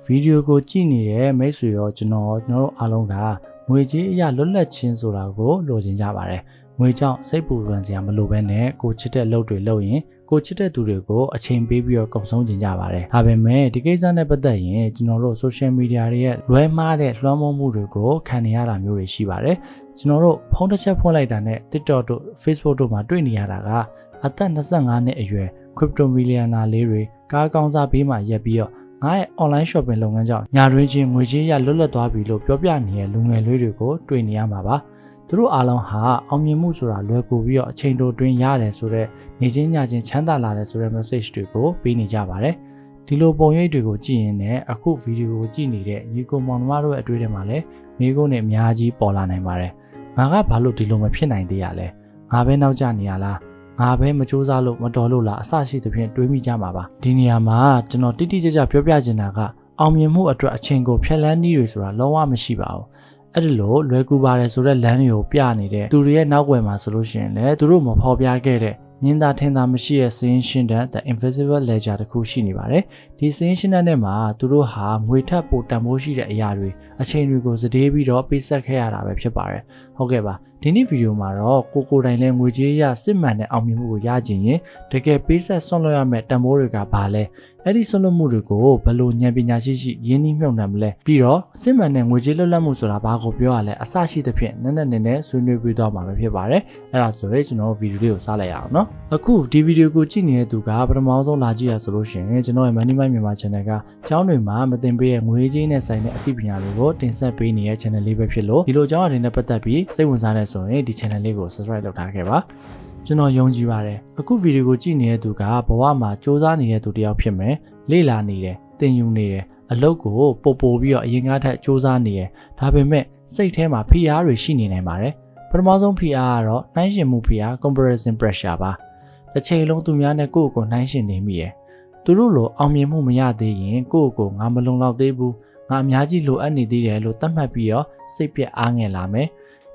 ဗီဒီယိုကိုကြည့်နေတဲ့မိတ်ဆွေရောကျွန်တော်အားလုံးကငွေကြေးအရာလွတ်လပ်ခြင်းဆိုတာကိုလိုချင်ကြပါတယ်ငွေကြောင့်စိတ်ပူပန်စရာမလိုဘဲနဲ့ကိုချစ်တဲ့လုပ်တွေလုပ်ရင်ကိုချစ်တဲ့သူတွေကိုအချိန်ပေးပြီးတော့ကုန်ဆုံးကြကြပါတယ်ဒါပေမဲ့ဒီကိစ္စနဲ့ပတ်သက်ရင်ကျွန်တော်တို့ social media တွေရဲ့လွဲမှားတဲ့လွှမ်းမိုးမှုတွေကိုခံနေရတာမျိုးတွေရှိပါတယ်ကျွန်တော်တို့ဖုန်းတစ်ချက်ဖွင့်လိုက်တာနဲ့ TikTok တို့ Facebook တို့မှာတွေ့နေရတာကအသက်25နှစ်အရွယ် crypto millionaire လေးတွေကားကောင်းစားဘေးမှာရက်ပြီးတော့ငါရဲ့ online shopping လုပ်ငန်းကြောင့်ညာတွင်းချင်းငွေကြေးရလွတ်လပ်သွားပြီလို့ပြောပြနေတဲ့လူငယ်လေးတွေကိုတွေ့နေရမှာပါသူတို့အားလုံးဟာအောင်မြင်မှုဆိုတာလွယ်ကူပြီးတော့အချိန်တိုတွင်းရတယ်ဆိုတော့နေချင်းညချင်းချမ်းသာလာတယ်ဆိုတဲ့ message တွေကိုပေးနေကြပါတယ်ဒီလိုပုံရိပ်တွေကိုကြည့်ရင်လည်းအခုဗီဒီယိုကိုကြည့်နေတဲ့ညီကိုမောင်နှမတို့ရဲ့အတွေ့အကြုံမှာလည်းမိကုန်းနဲ့အများကြီးပေါ်လာနိုင်ပါတယ်ငါကဘာလို့ဒီလိုမဖြစ်နိုင်သေးရလဲငါပဲနောက်ကျနေရလားငါပဲမကြိုးစားလို့မတော်လို့လားအစရှိသဖြင့်တွေးမိကြမှာပါဒီနေရာမှာကျွန်တော်တိတိကျကျပြောပြချင်တာကအောင်မြင်မှုအတွက်အချိန်ကိုဖျက်လန်းနည်းတွေဆိုတာလုံးဝမရှိပါဘူးအဲ့ဒီလိုလွယ်ကူပါတယ်ဆိုတဲ့လမ်းတွေကိုပြနေတဲ့သူတွေရဲ့နောက်ွယ်မှာဆိုလို့ရှိရင်လည်းသူတို့မဖော်ပြခဲ့တဲ့ညင်သာထင်သာမရှိရဲ့စင်းရှင်းတဲ့ The Invisible Ledger တခုရှိနေပါတယ်ဒီစင်းရှင်းတဲ့မှာသူတို့ဟာငွေထပ်ပိုတန်ဖိုးရှိတဲ့အရာတွေအချိန်တွေကိုစတေးပြီးတော့ပေးဆက်ခဲ့ရတာပဲဖြစ်ပါတယ်ဟုတ်ကဲ့ပါဒီနေ့ဗီဒီယိုမှာတော့ကိုတိုင်လဲငွေကြေးရစစ်မှန်တဲ့အောင်မြင်မှုကိုရကြင်ရင်တကယ်ပေးဆက်ဆွန့်လွတ်ရမယ့်တန်ဖိုးတွေကဘာလဲအဲ့ဒီဆွန့်လွတ်မှုတွေကိုဘယ်လိုဉာဏ်ပညာရှိရင်းနှီးမြှုပ်နှံမလဲပြီးတော့စစ်မှန်တဲ့ငွေကြေးလွတ်လပ်မှုဆိုတာဘာကိုပြောရလဲအစရှိသဖြင့်နည်းနည်းဆွေးနွေးပြီးတော့မှာပဲဖြစ်ပါတယ်အဲ့ဒါဆိုရင်ကျွန်တော်ဗီဒီယိုလေးကိုစလိုက်ရအောင်နော်အခုဒီဗီဒီယိုကိုကြည့်နေတဲ့သူကပထမဆုံးလာကြည့်ရဆိုလို့ရှိရင်ကျွန်တော်ရဲ့ Money Mind မြန်မာ channel ကကျောင်းတွေမှာမသင်ပေးတဲ့ငွေကြေးနဲ့ဆိုင်တဲ့အသိပညာတွေကိုတင်ဆက်ပေးနေတဲ့ channel လေးပဲဖြစ်လို့ဒီလိုကျောင်းအရင်းနဲ့ပတ်သက်ပြီးစိတ်ဝင်စားတဲ့ဆိုရင်ဒီ channel လေးကို subscribe လုပ်ထားခဲ့ပါကျွန်တော်ယုံကြည်ပါတယ်အခုဗီဒီယိုကိုကြည့်နေတဲ့သူကဘဝမှာစူးစမ်းနေတဲ့သူတစ်ယောက်ဖြစ်မယ်လေ့လာနေတယ်သင်ယူနေတယ်အလုပ်ကိုပို့ပြီးတော့အရင်ကထက်စူးစမ်းနေတယ်ဒါပေမဲ့စိတ်ထဲမှာဖိအားတွေရှိနေနိုင်ပါတယ်ပထမဆုံးဖိအားကတော့နှိုင်းယှဉ်မှုဖိအား comparison pressure ပါတစ်ချိန်လုံးသူများနဲ့ကိုယ့်ကိုနှိုင်းယှဉ်နေမိရယ်သူတို့လိုအောင်မြင်မှုမရသေးရင်ကိုယ့်ကိုငါမလုံလောက်သေးဘူးငါအများကြီးလိုအပ်နေသေးတယ်လို့သတ်မှတ်ပြီးတော့စိတ်ပြက်အားငယ်လာမယ်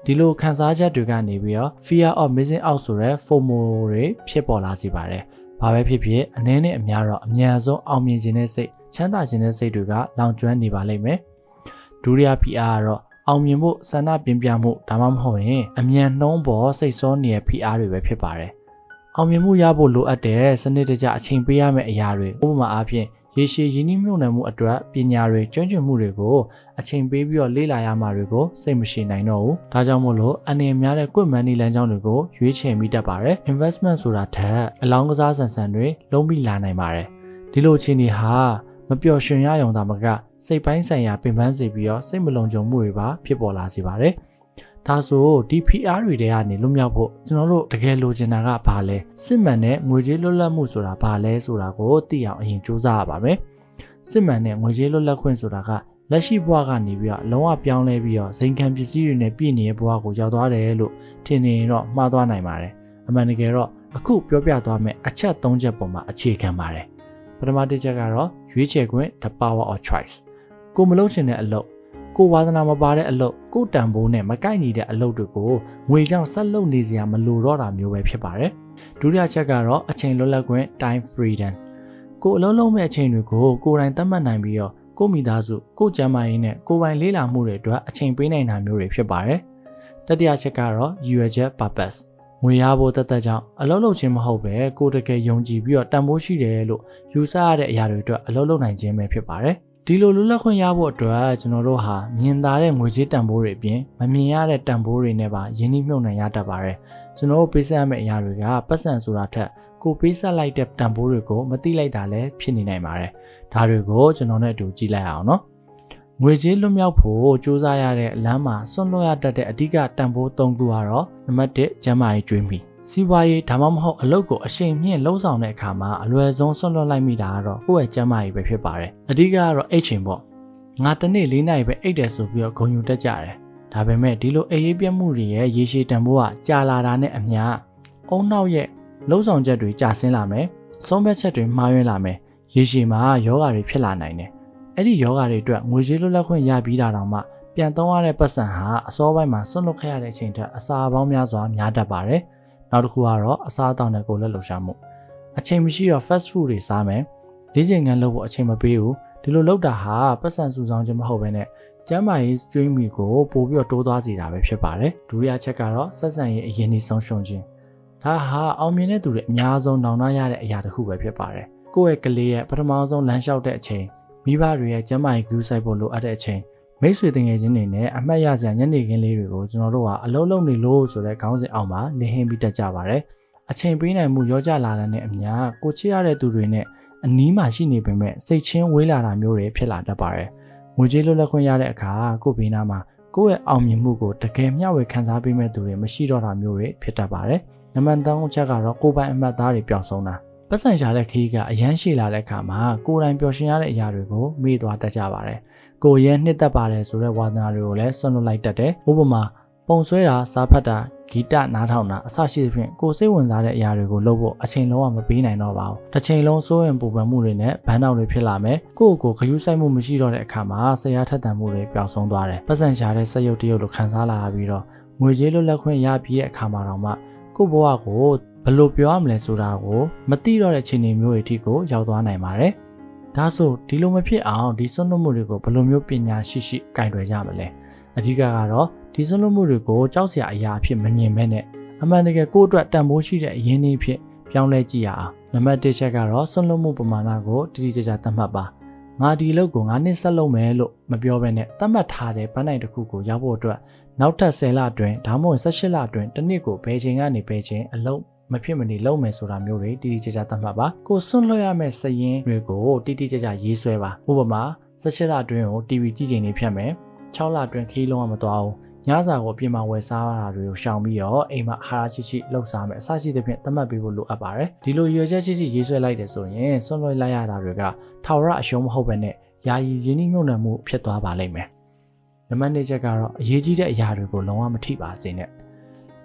ဒီလိုခံစားချက်တွေကနေပြီးတော့ fear of missing out ဆိုတဲ့ FOMO တွေဖြစ်ပေါ်လာစေပါတယ်။ဘာပဲဖြစ်ဖြစ်အနည်းနဲ့အများတော့အများဆုံးအောင်မြင်ခြင်းတဲ့စိတ်ချမ်းသာခြင်းတဲ့စိတ်တွေကလောင်ကျွမ်းနေပါလိမ့်မယ်။ဒုတိယ PR ကတော့အောင်မြင်မှုဆန္ဒပြင်းပြမှုဒါမှမဟုတ်ရင်အမြန်နှုံးပေါ်စိတ်စောနေတဲ့ PR တွေပဲဖြစ်ပါတယ်။အောင်မြင်မှုရဖို့လိုအပ်တဲ့စနစ်တကျအချိန်ပေးရမယ့်အရာတွေဥပမာအားဖြင့်ရေရှည်ရင်းနှီးမြှုပ်နှံမှုအတွက်ပညာတွေကျွမ်းကျင်မှုတွေကိုအချိန်ပေးပြီးတော့လေ့လာရမှာတွေကိုစိတ်မရှိနိုင်တော့ဘူး။ဒါကြောင့်မို့လို့အနေများတဲ့ quick money လမ်းကြောင်းတွေကိုရွေးချယ်မိတတ်ပါတယ်။ investment ဆိုတာထက်အလောင်းကစားဆန်ဆန်တွေလုံးပြီးလာနိုင်ပါတယ်။ဒီလိုအခြေအနေဟာမပျော်ရွှင်ရရုံသာမကစိတ်ပိုင်းဆိုင်ရာပင်ပန်းစေပြီးတော့စိတ်မလုံခြုံမှုတွေပါဖြစ်ပေါ်လာစေပါတယ်။ဒါဆိုဒီ PR တွေထဲကနေလွတ်မြောက်ဖို့ကျွန်တော်တို့တကယ်လိုချင်တာကဘာလဲစစ်မှန်တဲ့ငွေကြေးလွတ်လပ်မှုဆိုတာဘာလဲဆိုတာကိုသိအောင်အရင်စူးစမ်းရပါမယ်စစ်မှန်တဲ့ငွေကြေးလွတ်လပ်ခွင့်ဆိုတာကလက်ရှိဘဝကနေပြီးတော့လုံးဝပြောင်းလဲပြီးတော့စိန်ခံပစ္စည်းတွေနဲ့ပြည့်နေတဲ့ဘဝကိုရောက်သွားတယ်လို့ထင်နေရင်တော့မှားသွားနိုင်ပါတယ်အမှန်တကယ်တော့အခုပြောပြသွားမယ့်အချက်၃ချက်ပေါ်မှာအခြေခံပါတယ်ပထမတစ်ချက်ကတော့ရွေးချယ်ခွင့် the power of choice ကိုမလုပ်ချင်တဲ့အလုပ်ကိုဝါသနာမပါတဲ့အလုပ်ကိုတန်ဖိုးနဲ့မကိုက်ညီတဲ့အလုပ်တွေကိုငွေကြောင့်ဆက်လုပ်နေစရာမလိုတော့တာမျိုးပဲဖြစ်ပါတယ်ဒုတိယချက်ကတော့အချိန်လွတ်လပ်ခွင့် time freedom ကိုအလုံးလုံးမဲ့အချိန်တွေကိုကိုယ်တိုင်သတ်မှတ်နိုင်ပြီးတော့ကိုမိသားစုကိုကျန်းမာရေးနဲ့ကိုပိုင်လေးလာမှုတွေအတွက်အချိန်ပေးနိုင်တာမျိုးတွေဖြစ်ပါတယ်တတိယချက်ကတော့ UAJ purpose ငွေရဖို့တသက်ကြောင့်အလုပ်လုပ်ခြင်းမဟုတ်ပဲကိုတကယ်ယုံကြည်ပြီးတော့တန်ဖိုးရှိတယ်လို့ယူဆရတဲ့အရာတွေအတွက်အလုပ်လုပ်နိုင်ခြင်းပဲဖြစ်ပါတယ်ဒီလိုလွတ်လပ်ခွင့်ရဖို့အတွက်ကျွန်တော်တို့ဟာမြင်သာတဲ့ငွေကြေးတန်ဖိုးတွေအပြင်မမြင်ရတဲ့တန်ဖိုးတွေနဲ့ပါယဉ်နှီးမြှုပ်နှံရတတ်ပါတယ်ကျွန်တော်တို့ပေးဆက်ရမယ့်အရာတွေကပတ်စံဆိုတာထက်ကိုပေးဆက်လိုက်တဲ့တန်ဖိုးတွေကိုမသိလိုက်တာလည်းဖြစ်နေနိုင်ပါတယ်ဒါတွေကိုကျွန်တော်နဲ့အတူကြည့်လိုက်အောင်နော်ငွေကြေးလွတ်မြောက်ဖို့စူးစမ်းရတဲ့လမ်းမှာဆွန့်လွတ်ရတတ်တဲ့အဓိကတန်ဖိုး၃ခုကတော့နံပါတ်၁ကျန်းမာရေးကျွေးမိစီးပွားရေးဒါမှမဟုတ်အလုပ်ကိုအရှိန်မြင့်လှုံ့ဆော်တဲ့အခါမှာအလွယ်ဆုံးဆွန့်လွတ်လိုက်မိတာကတော့ကိုယ့်ရဲ့ကျန်းမာရေးပဲဖြစ်ပါတယ်အဓိကကတော့အိတ်ချိန်ပေါ့ငါတစ်နေ့၄နာရီပဲအိတ်တယ်ဆိုပြီးတော့ဂုဏ်ယူတတ်ကြတယ်ဒါပေမဲ့ဒီလိုအိပ်ရေးပြတ်မှုတွေရဲ့ရေရှည်တန်ဖိုးကကြာလာတာနဲ့အမျှအုံနောက်ရဲ့လှုံ့ဆော်ချက်တွေကျဆင်းလာမယ်ဆုံးဖြတ်ချက်တွေမှားယွင်းလာမယ်ရေရှည်မှာယောဂတွေဖြစ်လာနိုင်တယ်အဲ့ဒီယောဂတွေအတွက်ငွေကြေးလွတ်လပ်ခွင့်ရပြီးတာတောင်မှပြန်သုံးရတဲ့ပတ်စံဟာအစောပိုင်းမှာဆွန့်လွတ်ခဲ့ရတဲ့အချိန်ထက်အစာပေါင်းများစွာများတတ်ပါတယ်နောက်တစ်ခုကတော့အစားအသောက်နဲ့ကိုယ်လက်လှူရှားမှုအချိန်မရှိတော့ fast food တွေစားမယ်လေ့ကျင့်ခန်းလုပ်ဖို့အချိန်မပေးဘူး ဒီလိုလောက်တာဟာပတ်စံစုဆောင်ခြင်းမဟုတ်ဘဲနဲ့ကျမ်းမာရေးကျွေးမီကိုပို့ပြီးတိုးသွားစေတာပဲဖြစ်ပါတယ်ဒုတိယချက်ကတော့ဆက်ဆံရေးအရင်နှီးဆုံးရှုံးခြင်းဒါဟာအောင်မြင်တဲ့သူတွေအများဆုံးနောင်နှရတဲ့အရာတစ်ခုပဲဖြစ်ပါတယ်ကိုယ့်ရဲ့ကလေးရဲ့ပထမဆုံးလမ်းလျှောက်တဲ့အချိန်မိဘတွေရဲ့ကျမ်းမာရေးဂရုစိုက်ဖို့လိုအပ်တဲ့အချိန်မိတ်ဆွေတင်ငယ်ချင်းတွေနဲ့အမှတ်ရစရာညနေခင်းလေးတွေကိုကျွန်တော်တို့ကအလုံးလုံးနေလို့ဆိုတဲ့ခေါင်းစဉ်အောက်မှာလင်းဟင်းပြီးတက်ကြပါတယ်အချိန်ပေးနိုင်မှုရောကြလာတဲ့အမျှကိုချစ်ရတဲ့သူတွေနဲ့အနီးမှာရှိနေပေမဲ့စိတ်ချင်းဝေးလာတာမျိုးတွေဖြစ်လာတတ်ပါတယ်ငွေကြေးလွတ်လပ်ခွင့်ရတဲ့အခါကိုဘေးနားမှာကိုယ့်ရဲ့အောင်မြင်မှုကိုတကယ်မျှဝေခံစားပေးမဲ့သူတွေမရှိတော့တာမျိုးတွေဖြစ်တတ်ပါတယ်နံပါတ်3ချက်ကတော့ကိုယ်ပိုင်အမှတ်သားတွေပျောက်ဆုံးတာပတ်စံရှာတဲ့ခရီးကအရန်ရှိလာတဲ့အခါမှာကိုယ်တိုင်ပျော်ရွှင်ရတဲ့အရာတွေကိုမေ့သွားတတ်ကြပါတယ်ကိုယ်ရဲ့နှစ်သက်ပါတယ်ဆိုတဲ့ဝါသနာတွေကိုလည်းဆွန့်လွတ်လိုက်တတ်တယ်ဥပမာပုံဆွဲတာစာဖတ်တာဂီတနားထောင်တာအစရှိသဖြင့်ကိုယ်စိတ်ဝင်စားတဲ့အရာတွေကိုလုပ်ဖို့အချိန်လုံးဝမပေးနိုင်တော့ပါဘူးတစ်ချိန်လုံးစိုးရင်ပူပန်မှုတွေနဲ့ဘန်းတောင်တွေဖြစ်လာမယ်ကိုယ့်ကိုယ်ခရူးဆိုင်မှုမရှိတော့တဲ့အခါမှာဆရာထက်သန်မှုတွေပျောက်ဆုံးသွားတယ်ပတ်စံရှာတဲ့စက်ရုပ်တရုပ်လိုခံစားလာပြီးတော့ငွေကြေးလွတ်လပ်ခွင့်ရပြီးတဲ့အခါမှာတော့မှကိုယ့်ဘဝကိုဘယ်လိုပြောရမလဲဆိုတာကိုမသိတော့တဲ့အခြေအနေမျိုးတွေအထိကိုရောက်သွားနိုင်ပါတယ်ဒါဆိုဒီလိုမဖြစ်အောင်ဒီစွန့်လွတ်မှုတွေကိုဘယ်လိုမျိုးပညာရှိကင်တွယ်ကြမလဲအဓိကကတော့ဒီစွန့်လွတ်မှုတွေကိုကြောက်စရာအရာအဖြစ်မမြင်ဘဲနဲ့အမှန်တကယ်ကိုယ့်အတွက်တန်ဖိုးရှိတဲ့အရင်းအနှီးဖြစ်ပြောင်းလဲကြည့်ရအောင်နံပါတ်1ချက်ကတော့စွန့်လွတ်မှုပမာဏကိုတိတိကျကျသတ်မှတ်ပါငါဒီအလုပ်ကို9နှစ်ဆက်လုပ်မယ်လို့မပြောဘဲနဲ့သတ်မှတ်ထားတဲ့ပန်းနိုင်တစ်ခုကိုရောက်ဖို့အတွက်နောက်ထပ်10လအတွင်းဒါမှမဟုတ်18လအတွင်းတစ်နှစ်ကိုဘယ်ချိန်ကနေဘယ်ချိန်အလုပ်မဖြစ်မနေလုပ်မယ်ဆိုတာမျိုးတွေတိတိကျကျသတ်မှတ်ပါကိုစွန့်လွတ်ရမယ့်စည်ရင်းတွေကိုတိတိကျကျရေးဆွဲပါဥပမာ18လအတွင်းကို TV ကြည့်ချိန်နေဖြတ်မယ်6လအတွင်းခီးလုံးဝမသွားဘူးညစာကိုအပြင်မှာဝယ်စားရတာတွေကိုရှောင်ပြီးတော့အိမ်မှာအာဟာရရှိလှုပ်စားမယ်အစရှိသဖြင့်သတ်မှတ်ပေးဖို့လိုအပ်ပါတယ်ဒီလိုရွေချက်ရှိရေးဆွဲလိုက်တယ်ဆိုရင်ဆွန့်လွတ်လိုက်ရတာတွေကထာဝရအရှုံးမဟုတ်ဘဲနဲ့ယာယီရင်းနှီးမြှုပ်နှံမှုဖြစ်သွားပါလိမ့်မယ်နံပါတ်2ချက်ကတော့အရေးကြီးတဲ့အရာတွေကိုလုံးဝမထိပါစေနဲ့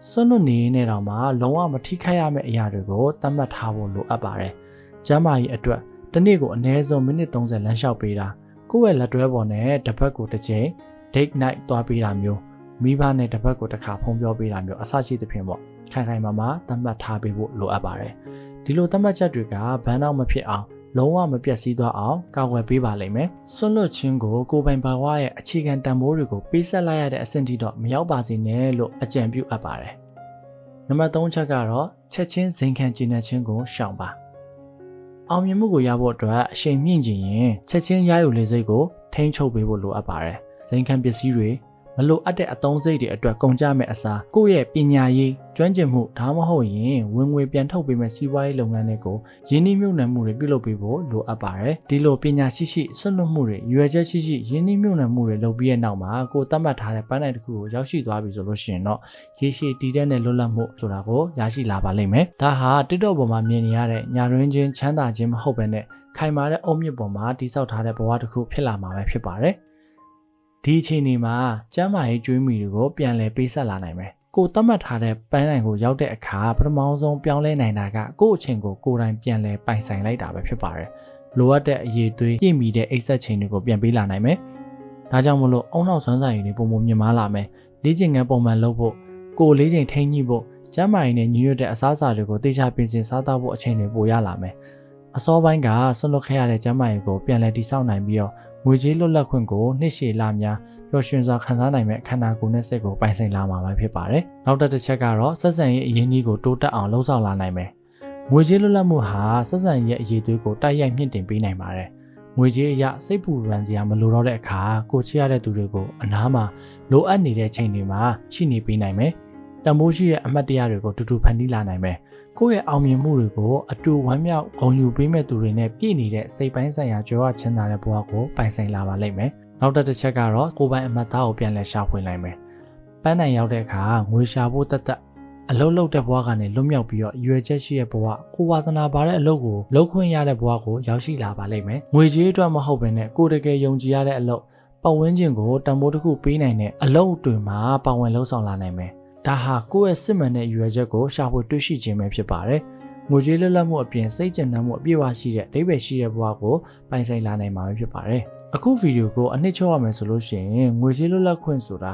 စွန့်လွတ်နေနေတော့မှလုံးဝမထိခိုက်ရမယ့်အရာတွေကိုသတ်မှတ်ထားဖို့လိုအပ်ပါတယ်ကျမ်းမာရေးအတွက်တစ်နေ့ကိုအနည်းဆုံးမိနစ်30လမ်းလျှောက်ပေးတာကိုယ့်ရဲ့လက်တွဲပေါ်နဲ့တစ်ပတ်ကိုတစ်ချိန် date night သွားပေးတာမျိုးမိဘနဲ့တစ်ပတ်ကိုတစ်ခါဖုန်းပြောပေးတာမျိုးအစရှိသဖြင့်ပေါ့ခိုင်ခိုင်မာမာသတ်မှတ်ထားပေးဖို့လိုအပ်ပါတယ်ဒီလိုသတ်မှတ်ချက်တွေကဘန်းတော့မဖြစ်အောင်လုံးဝမပြတ်စည်းသွားအောင်ကာကွယ်ပေးပါလိမ့်မယ်စွန့်လွတ်ခြင်းကိုကိုယ်ပိုင်ဘာဝရဲ့အခြေခံတန်ဖိုးတွေကိုပေးဆက်လိုက်ရတဲ့အဆင့်ထိတော့မရောက်ပါစေနဲ့လို့အကြံပြုအပ်ပါတယ်နံပါတ်3ချက်ကတော့ချက်ချင်းဇိမ်ခံကျဉ်းခြင်းကိုရှောင်ပါအောင်မြင်မှုကိုရဖို့အတွက်အရှိန်မြင့်ခြင်းရင်ချက်ချင်းရယူလေစိတ်ကိုထိန်းချုပ်ပေးဖို့လိုအပ်ပါတယ်ဇိမ်ခံပစ္စည်းတွေမလိုအပ်တဲ့အသုံးစရိတ်တွေအတွက်ကုန်ကျမဲ့အစားကိုယ့်ရဲ့ပညာရေးကျွမ်းကျင်မှုဒါမှမဟုတ်ရင်ဝင်ငွေပြန်ထုတ်ပေးမဲ့စီးပွားရေးလုပ်ငန်းတွေကိုရင်းနှီးမြှုပ်နှံမှုတွေပြုလုပ်ပေးဖို့လိုအပ်ပါတယ်ဒီလိုပညာရှိဆွတ်လွတ်မှုတွေရွယ်ချက်ရှိရင်းနှီးမြှုပ်နှံမှုတွေလုပ်ပြီးတဲ့နောက်မှာကိုယ်သတ်မှတ်ထားတဲ့ပန်းတိုင်တစ်ခုကိုရောက်ရှိသွားပြီဆိုလို့ရှိရင်တော့ရေရှည်တည်တဲ့နဲ့လွတ်လပ်မှုဆိုတာကိုရရှိလာပါလိမ့်မယ်ဒါဟာ TikTok ပေါ်မှာမြင်နေရတဲ့ညာရင်းချင်းချမ်းသာခြင်းမဟုတ်ဘဲနဲ့ခိုင်မာတဲ့အုံမြင့်ပေါ်မှာတိစောက်ထားတဲ့ဘဝတစ်ခုဖြစ်လာမှာပဲဖြစ်ပါတယ်ဒီအချိန်ဒီမှာကျမ်းမာရေးကျွေးမီတွေကိုပြန်လည်ပေးဆက်လာနိုင်မယ်ကိုသတ်မှတ်ထားတဲ့ပန်းတိုင်ကိုရောက်တဲ့အခါပထမဆုံးပြောင်းလဲနိုင်တာကကိုယ့်အချိန်ကိုကိုယ်တိုင်ပြန်လည်ပိုင်ဆိုင်လိုက်တာပဲဖြစ်ပါတယ်လိုအပ်တဲ့အရေးသွေးပြည့်မီတဲ့အိတ်ဆက်ချိန်တွေကိုပြန်ပေးလာနိုင်မယ်ဒါကြောင့်မလို့အုံနောက်ဆွမ်းဆိုင်တွေပုံပုံမြင်မာလာမယ်လေ့ကျင့်ခန်းပုံမှန်လုပ်ဖို့ကိုယ်လေးချိန်ထိန်းညှိဖို့ကျမ်းမာရေးနဲ့ညီညွတ်တဲ့အစားအစာတွေကိုတေချာပြင်ဆင်စားသောက်ဖို့အချိန်တွေပိုရလာမယ်အစောပိုင်းကဆွန့်လွတ်ခဲ့ရတဲ့ကျမ်းမာရေးကိုပြန်လည်တည်ဆောက်နိုင်ပြီးတော့ငွေကြေးလွတ်လပ်ခွင့်ကိုနှစ်ရှည်လများပျော်ရွှင်စွာခံစားနိုင်မဲ့ခန္ဓာကိုယ်နဲ့စိတ်ကိုပိုင်ဆိုင်လာမှာဖြစ်ပါတယ်။နောက်တစ်ချက်ကတော့ဆက်ဆံရေးအရင်းအနှီးကိုတိုးတက်အောင်လှုံ့ဆော်လာနိုင်မယ်။ငွေကြေးလွတ်လပ်မှုဟာဆက်ဆံရေးအရေးသွေးကိုတိုက်ရိုက်မြင့်တင်ပေးနိုင်ပါတယ်။ငွေကြေးအရစိတ်ပူပန်စရာမလိုတော့တဲ့အခါကိုချစ်ရတဲ့သူတွေကိုအနားမှာလိုအပ်နေတဲ့ချိန်တွေမှာရှိနေပေးနိုင်မယ်။တန်ဖိုးရှိတဲ့အမှတ်တရတွေကိုတူတူဖန်တီးလာနိုင်မယ်။ကိုယ့်ရဲ့အောင်မြင်မှုတွေကိုအတူဝမ်းမြောက်ဂုဏ်ယူပေးမဲ့သူတွေနဲ့ပြည့်နေတဲ့စိတ်ပိုင်းဆိုင်ရာကြွယ်ဝချမ်းသာတဲ့ဘဝကိုပိုင်ဆိုင်လာပါလိမ့်မယ်။နောက်တစ်ချက်ကတော့ကိုယ်ပိုင်အမှတ်သားကိုပြန်လည်ရှာဖွေနိုင်မယ်။ပန်းတိုင်ရောက်တဲ့အခါငွေရှာဖို့တတ်အလုပ်လုပ်တဲ့ဘဝကနေလွတ်မြောက်ပြီးတော့ရွယ်ချက်ရှိတဲ့ဘဝကိုဝါသနာပါတဲ့အလုပ်ကိုလုပ်ခွင့်ရတဲ့ဘဝကိုရောက်ရှိလာပါလိမ့်မယ်။ငွေကြေးအတွက်မဟုတ်ဘဲနဲ့ကိုယ်တကယ်ယုံကြည်ရတဲ့အလုပ်ပတ်ဝန်းကျင်ကိုတန်ဖိုးတစ်ခုပေးနိုင်တဲ့အလုပ်တွေမှာပါဝင်လှုပ်ဆောင်လာနိုင်မယ်။ဒါဟာကိုယ့်ရဲ့စစ်မှန်တဲ့ရွယ်ချက်ကိုရှာဖွေတွေ့ရှိခြင်းပဲဖြစ်ပါတယ်။ငွေကြေးလွတ်လပ်မှုအပြင်စိတ်ကျဉ်နှံမှုအပြည့်အဝရှိတဲ့အဓိပ္ပာယ်ရှိတဲ့ဘဝကိုပိုင်ဆိုင်လာနိုင်မှာပဲဖြစ်ပါတယ်။အခုဗီဒီယိုကိုအနှစ်ချုပ်ရမယ်ဆိုလို့ရှိရင်ငွေကြေးလွတ်လပ်ခွင့်ဆိုတာ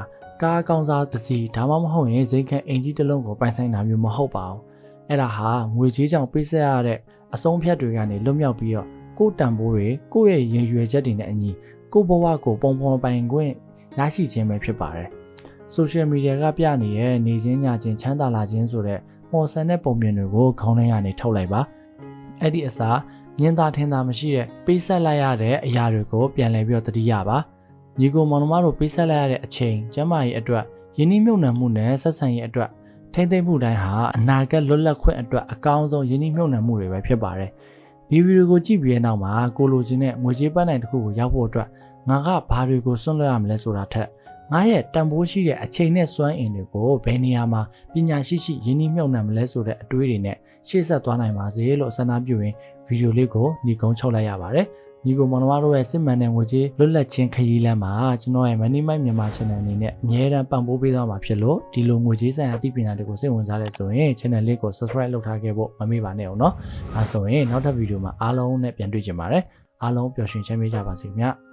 ကားအကောင်စားတစ်စီးဒါမှမဟုတ်ရင်ဇိမ်ခံအင်ကြီးတစ်လုံးကိုပိုင်ဆိုင်တာမျိုးမဟုတ်ပါဘူး။အဲ့ဒါဟာငွေကြေးကြောင့်ပေးဆက်ရတဲ့အဆုံးဖြတ်တွေကနေလွတ်မြောက်ပြီးတော့ ကိုတန်ဖိုးတွေကိုရဲ့ရည်ရွယ်ချက်တွေနဲ့အညီကိုဘဝကိုပုံဖော်ပိုင်ခွင့်ရရှိခြင်းပဲဖြစ်ပါတယ်။ social media ကပြနေတဲ့နေချင်းညချင်းချမ်းသာလာခြင်းဆိုတဲ့မော်ဆန်တဲ့ပုံပြင်တွေကိုခေါင်းထဲကနေထုတ်လိုက်ပါ။အဲ့ဒီအစားမြင်သာထင်သာမရှိတဲ့ပေးဆက်လိုက်ရတဲ့အရာတွေကိုပြန်လည်ပြီးတော့သတိရပါ။ညီကိုမောင်နှမတို့ပေးဆက်လိုက်ရတဲ့အချိန်ကျမကြီးအတွက်ယင်းနှိမ့်မြုပ်နှံမှုနဲ့ဆက်ဆံရေးအတွက်ထိမ့်သိမ့်မှုတိုင်းဟာအနာဂတ်လွတ်လပ်ခွင့်အတွက်အကောင်းဆုံးယင်းနှိမ့်မြုပ်နှံမှုတွေပဲဖြစ်ပါတယ်။ဒီဗီဒီယိုကိုကြည့်ပြီးတဲ့နောက်မှာကိုလိုချင်တဲ့ငွေကြေးပန်းနိုင်တစ်ခုကိုရောက်ဖို့အတွက်ငါကဘာတွေကိုစွန့်လွတ်ရမလဲဆိုတာထက်ငါရဲ့တန်ဖိုးရှိတဲ့အချိန်နဲ့စွမ်းအင်တွေကိုဘယ်နေရာမှာပညာရှိရှိယင်းနှိမ့်မြုပ်နှံမလဲဆိုတဲ့အတွေးတွေနဲ့ရှေ့ဆက်သွားနိုင်ပါစေလို့ဆန္ဒပြုရင်းဗီဒီယိုလေးကိုညီကုန်းချုပ်လိုက်ရပါတယ်။ညီကိုမောင်နှမတို့ရဲ့စစ်မှန်တဲ့ငွေကြေးလွတ်လပ်ခြင်းခရီးလမ်းမှာကျွန်တော်ရဲ့ Money Mind မြန်မာ channel အနေနဲ့အမြဲတမ်းပံ့ပိုးပေးသွားမှာဖြစ်လို့ဒီလိုငွေကြေးဆိုင်ရာအသိပညာတွေကိုစိတ်ဝင်စားတဲ့ဆိုရင် channel လေးကို subscribe လုပ်ထားခဲ့ဖို့မမေ့ပါနဲ့အောင်နော်။ဒါဆိုရင်နောက်ထပ်ဗီဒီယိုမှာအားလုံးနဲ့ပြန်တွေ့ကြပါမယ်။အားလုံးပျော်ရွှင်ချမ်းမြေ့ကြပါစေခင်ဗျာ။